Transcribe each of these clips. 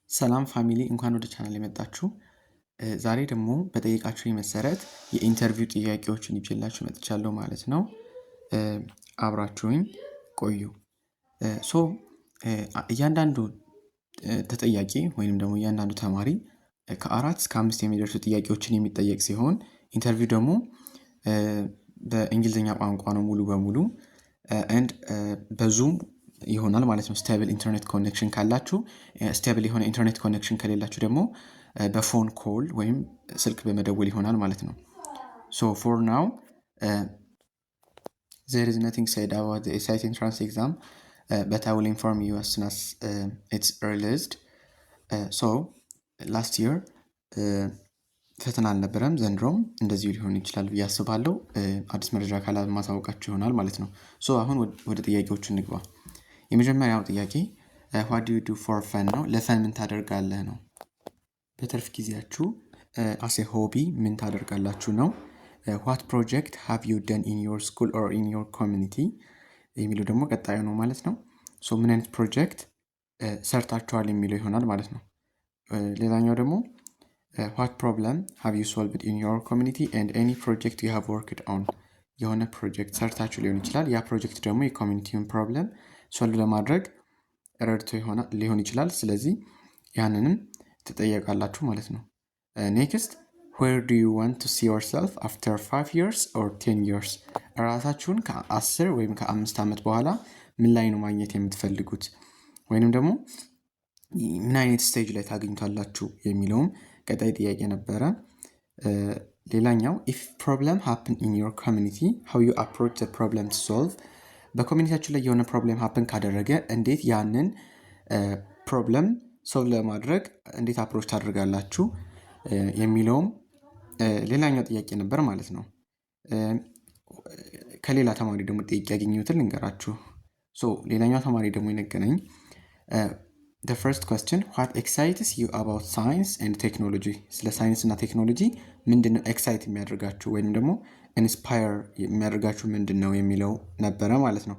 ሰላም ፋሚሊ እንኳን ወደ ቻናል የመጣችሁ። ዛሬ ደግሞ በጠየቃችሁ መሰረት የኢንተርቪው ጥያቄዎችን ይዤላችሁ መጥቻለሁ ማለት ነው። አብራችሁኝ ቆዩ። እያንዳንዱ ተጠያቂ ወይንም ደግሞ እያንዳንዱ ተማሪ ከ4 እስከ 5 የሚደርሱ ጥያቄዎችን የሚጠየቅ ሲሆን ኢንተርቪው ደግሞ በእንግሊዝኛ ቋንቋ ነው ሙሉ በሙሉ and በዙም ይሆናል ማለት ነው። ስቴብል ኢንተርኔት ኮኔክሽን ካላችሁ ስቴብል የሆነ ኢንተርኔት ኮኔክሽን ከሌላችሁ ደግሞ በፎን ኮል ወይም ስልክ በመደወል ይሆናል ማለት ነው። So for now there is nothing said about the SAT entrance exam, but I will inform you as soon as it's released. So last year ፈተና አልነበረም፣ ዘንድሮም እንደዚሁ ሊሆን ይችላል ብዬ አስባለሁ። አዲስ መረጃ ካላት ማሳወቃችሁ ይሆናል ማለት ነው። ሶ አሁን ወደ ጥያቄዎቹ እንግባ። የመጀመሪያው ጥያቄ what do you do for fun ነው። ለፈን ምን ታደርጋለህ ነው። በትርፍ ጊዜያችሁ as a hobby ምን ታደርጋላችሁ ነው። what project have you done in your school or in your community የሚለው ደግሞ ቀጣዩ ነው ማለት ነው። ሶ ምን አይነት ፕሮጀክት ሰርታችኋል የሚለው ይሆናል ማለት ነው። ሌላኛው ደግሞ what problem have you solved in your community and any project you have worked on የሆነ ፕሮጀክት ሰርታችሁ ሊሆን ይችላል። ያ ፕሮጀክት ደግሞ የኮሚኒቲውን ፕሮብለም ሶልቭ ለማድረግ ረድቶ ሊሆን ይችላል። ስለዚህ ያንንም ትጠየቃላችሁ ማለት ነው። ኔክስት where do you want to see yourself after 5 years or 10 years ራሳችሁን ከ10 ወይም ከ5 ዓመት በኋላ ምን ላይ ነው ማግኘት የምትፈልጉት ወይንም ደግሞ ምን አይነት ስቴጅ ላይ ታገኙታላችሁ የሚለውም ቀጣይ ጥያቄ ነበረ። ሌላኛው if problem happen in your community how you approach the problem to solve በኮሚኒቲያችሁ ላይ የሆነ ፕሮብለም happen ካደረገ እንዴት ያንን ፕሮብለም ሶልቭ ለማድረግ እንዴት አፕሮች ታደርጋላችሁ የሚለውም ሌላኛው ጥያቄ ነበር ማለት ነው። ከሌላ ተማሪ ደግሞ ጥያቄ ያገኘሁትን ልንገራችሁ። ሶ ሌላኛው ተማሪ ደግሞ የነገረኝ the first question what excites you about science and technology ስለ ሳይንስ እና ቴክኖሎጂ ምንድነው ኤክሳይት የሚያደርጋችሁ ወይንም ደግሞ ኢንስፓየር የሚያደርጋችሁ ምንድነው የሚለው ነበረ ማለት ነው።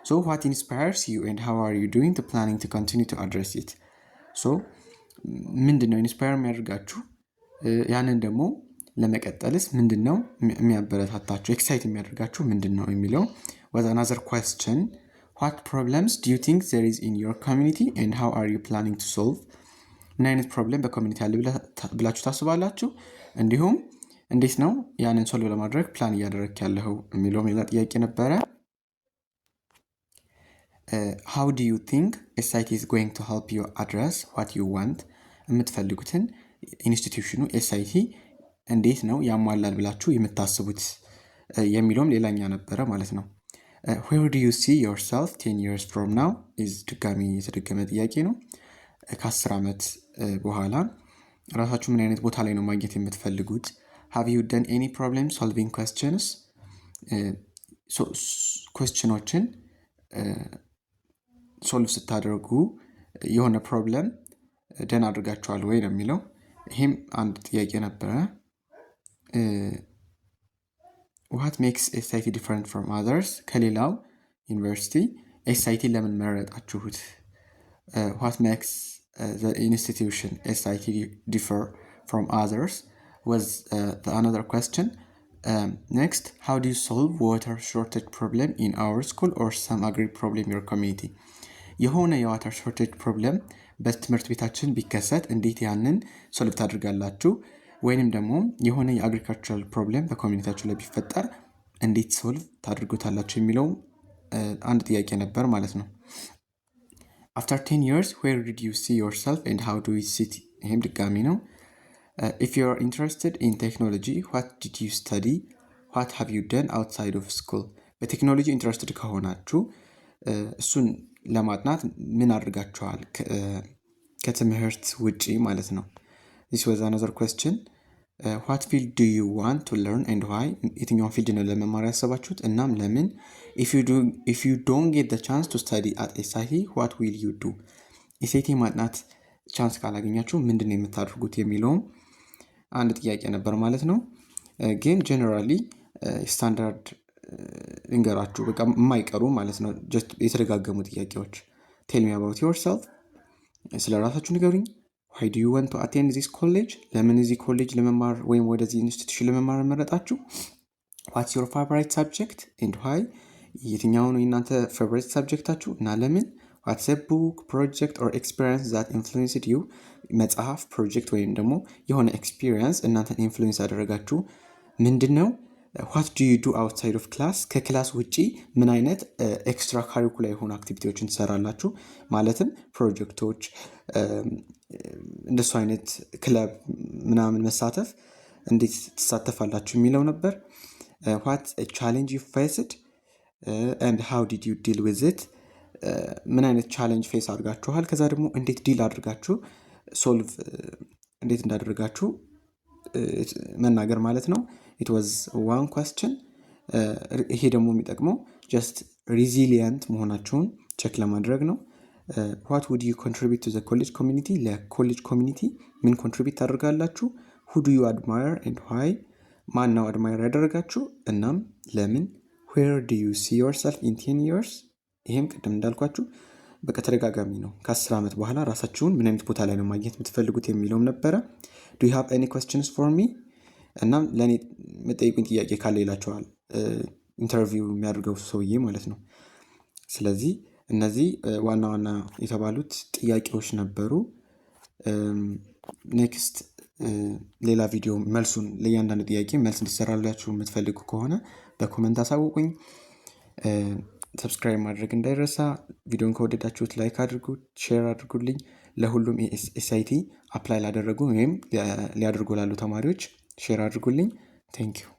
so what inspires you and how are you doing to planning to continue to address it so ምንድነው ኢንስፓየር የሚያደርጋችሁ ያንን ደግሞ ለመቀጠልስ ምንድነው የሚያበረታታችሁ ኤክሳይት የሚያደርጋችሁ ምንድነው የሚለው was another question. What problems do you think there is in your community and how are you planning to solve? ምን አይነት ፕሮብለም በኮሚኒቲ አለ ብላችሁ ታስባላችሁ እንዲሁም እንዴት ነው ያንን ሶልቭ ለማድረግ ፕላን እያደረግክ ያለው የሚለው ሌላ ጥያቄ ነበረ። how do you think SIT is going to help you address what you want የምትፈልጉትን ኢንስቲትዩሽኑ SIT እንዴት ነው ያሟላል ብላችሁ የምታስቡት የሚለውም ሌላኛ ነበረ ማለት ነው። where do you see yourself 10 years from now is ድጋሚ የተደገመ ጥያቄ ነው። ከ10 ዓመት በኋላ ራሳችሁ ምን አይነት ቦታ ላይ ነው ማግኘት የምትፈልጉት have you done any problem solving questions questionዎችን ሶልቭ ስታደርጉ የሆነ ፕሮብለም ደን አድርጋችኋል ወይ ነው የሚለው። ይሄም አንድ ጥያቄ ነበረ። what makes SIT different from others ከሌላው ዩኒቨርሲቲ SIT ለምን መረጣችሁት what makes the institution SIT differ from others was another question. Next how do you solve water shortage problem in our school or some agri problem in your community የሆነ የዋተር ሾርቴጅ ፕሮብለም በትምህርት ቤታችን ቢከሰት እንዴት ያንን ሶልቭ ታደርጋላችሁ ወይንም ደግሞ የሆነ የአግሪካልቸራል ፕሮብለም በኮሚኒቲያችሁ ላይ ቢፈጠር እንዴት ሶልቭ ታደርጉታላችሁ የሚለው አንድ ጥያቄ ነበር ማለት ነው። after 10 years where did you see yourself and how do you see it ይሄም ድጋሚ ነው። if you are interested in technology what did you study what have you done outside of school በቴክኖሎጂ ኢንትረስትድ ከሆናችሁ እሱን ለማጥናት ምን አድርጋችኋል ከትምህርት ውጪ ማለት ነው። this was another question. what field do you want to learn and why የትኛው ፊልድ ነው ለመማር ያሰባችሁት እናም ለምን if you don't get the chance to study at SIT what will you do SIT ማጥናት ቻንስ ካላገኛችሁ ምንድነው የምታደርጉት የሚለው አንድ ጥያቄ ነበር ማለት ነው። ግን ጀነራሊ ስታንዳርድ እንገራችሁ በቃ የማይቀሩ ማለት ነው ጀስት የተደጋገሙ ጥያቄዎች tell me about yourself ስለ ራሳችሁ ንገሩኝ why do you want to attend this college? ለምን እዚህ ኮሌጅ ለመማር ወይም ወደዚህ ኢንስቲትዩሽን ለመማር መረጣችሁ? what's your favorite subject and why? የትኛው ነው የእናንተ favorite subjecታችሁ እና ለምን? what's a book, project or experience that influenced you? መጽሐፍ፣ ፕሮጀክት ወይም ደግሞ የሆነ ኤክስፒሪየንስ እናንተን ኢንፍሉዌንስ ያደረጋችሁ ምንድነው? what do you do outside of class? ከክላስ ውጪ ምን አይነት ኤክስትራ ካሪኩላር የሆኑ አክቲቪቲዎችን ትሰራላችሁ? ማለትም ፕሮጀክቶች፣ እንደሱ አይነት ክለብ ምናምን መሳተፍ እንዴት ትሳተፋላችሁ የሚለው ነበር። what a challenge you faced and how did you deal with it? ምን አይነት ቻሌንጅ ፌስ አድርጋችኋል? ከዛ ደግሞ እንዴት ዲል አድርጋችሁ ሶልቭ እንዴት እንዳደረጋችሁ መናገር ማለት ነው። it was one question። ይሄ ደግሞ የሚጠቅመው just resilient መሆናችሁን ቼክ ለማድረግ ነው። what would you contribute to the college community? ለኮሌጅ ኮሚኒቲ ምን ኮንትሪቢዩት ታደርጋላችሁ? who do you admire and why? ማን ነው አድማየር ያደረጋችሁ እናም ለምን? where do you see yourself in 10 years? ይሄም ቅድም እንዳልኳችሁ በቃ ተደጋጋሚ ነው። ከ10 ዓመት በኋላ ራሳችሁን ምን አይነት ቦታ ላይ ነው ማግኘት የምትፈልጉት የሚለውም ነበረ። do you have any questions for me? እናም ለኔ መጠይቁኝ ጥያቄ ካለ ይላችኋል ኢንተርቪው የሚያደርገው ሰውዬ ማለት ነው። ስለዚህ እነዚህ ዋና ዋና የተባሉት ጥያቄዎች ነበሩ። ኔክስት ሌላ ቪዲዮ መልሱን ለእያንዳንዱ ጥያቄ መልስ እንዲሰራላችሁ የምትፈልጉ ከሆነ በኮመንት አሳውቁኝ። ሰብስክራይብ ማድረግ እንዳይረሳ። ቪዲዮን ከወደዳችሁት ላይክ አድርጉ፣ ሼር አድርጉልኝ። ለሁሉም ኤስአይቲ አፕላይ ላደረጉ ወይም ሊያደርጉ ላሉ ተማሪዎች ሼር አድርጉልኝ። ቴንክ ዩ